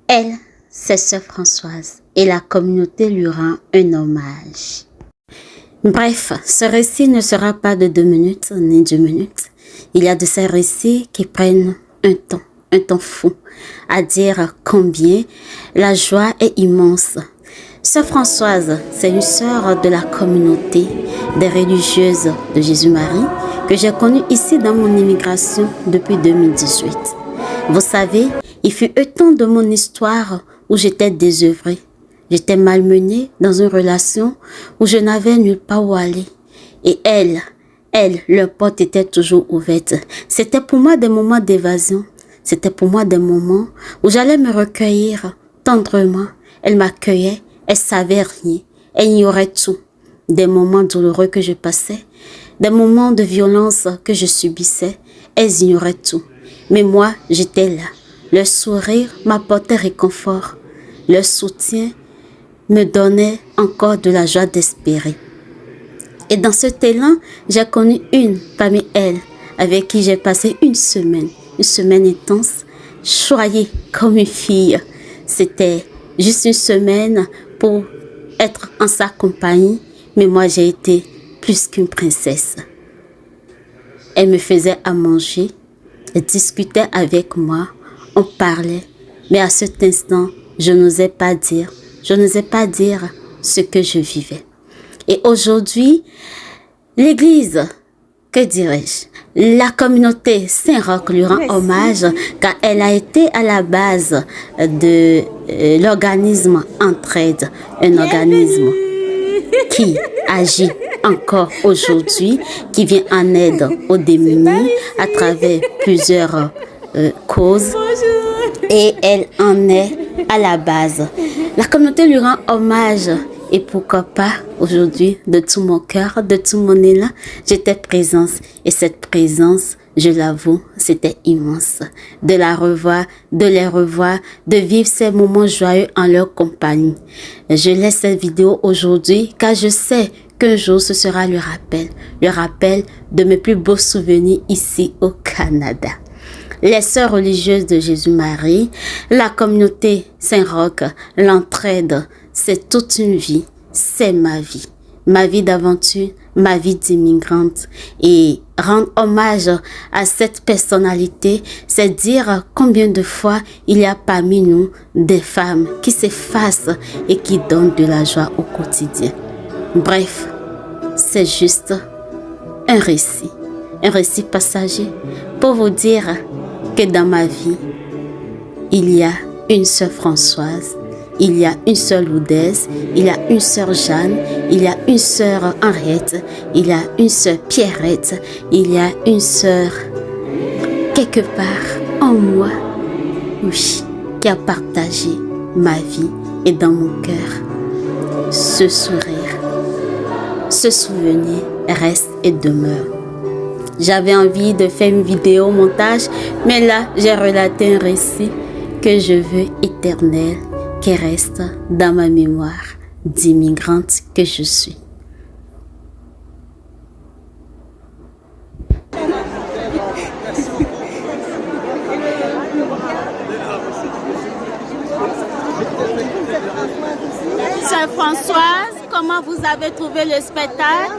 Elle, c'est Sœur Françoise et la communauté lui rend un hommage. Bref, ce récit ne sera pas de 2 minutes ni 10 minutes. Il y a de ces récits qui prennent un temps fou, à dire combien la joie est immense. Sœur Françoise, c'est une sœur de la communauté des religieuses de Jésus-Marie que j'ai connue ici dans mon immigration depuis 2018. Vous savez, il fut un temps de mon histoire où j'étais désœuvrée. J'étais malmenée dans une relation où je n'avais nulle part où aller. Et elle, leur porte était toujours ouverte. C'était pour moi des moments d'évasion. C'était pour moi des moments où j'allais me recueillir tendrement. Elle m'accueillait, elle savait rien, elle ignorait tout. Des moments douloureux que je passais, des moments de violence que je subissais, elles ignoraient tout. Mais moi, j'étais là. Le sourire m'apportait réconfort. Le soutien me donnait encore de la joie d'espérer. Et dans cet élan, j'ai connu une parmi elles avec qui j'ai passé une semaine intense, choyée comme une fille. C'était juste une semaine pour être en sa compagnie, mais moi j'ai été plus qu'une princesse. Elle me faisait à manger, elle discutait avec moi, on parlait, mais à cet instant, je n'osais pas dire ce que je vivais. Et aujourd'hui, l'Église, que dirais-je, la communauté Saint-Roch lui rend hommage car elle a été à la base de l'organisme Entraide, un organisme qui agit encore aujourd'hui, qui vient en aide aux démunis à travers plusieurs causes. Et elle en est à la base. La communauté lui rend hommage et pourquoi pas aujourd'hui, de tout mon cœur, de tout mon élan, j'étais présente. Et cette présence, je l'avoue, c'était immense. De la revoir, de les revoir, de vivre ces moments joyeux en leur compagnie. Je laisse cette vidéo aujourd'hui car je sais qu'un jour ce sera le rappel de mes plus beaux souvenirs ici au Canada. Les sœurs religieuses de Jésus-Marie, la communauté Saint-Roch, l'entraide, c'est toute une vie, c'est ma vie d'aventure, ma vie d'immigrante. Et rendre hommage à cette personnalité, c'est dire combien de fois il y a parmi nous des femmes qui s'effacent et qui donnent de la joie au quotidien. Bref, c'est juste un récit passager pour vous dire que dans ma vie, il y a une sœur Françoise, il y a une sœur Lourdes, il y a une sœur Jeanne, il y a une sœur Henriette, il y a une sœur Pierrette, il y a une sœur quelque part en moi, oui, qui a partagé ma vie et dans mon cœur, ce sourire, ce souvenir reste et demeure. J'avais envie de faire une vidéo montage, mais là, j'ai relaté un récit que je veux éternel, qui reste dans ma mémoire d'immigrante que je suis. Sœur Françoise, comment vous avez trouvé le spectacle?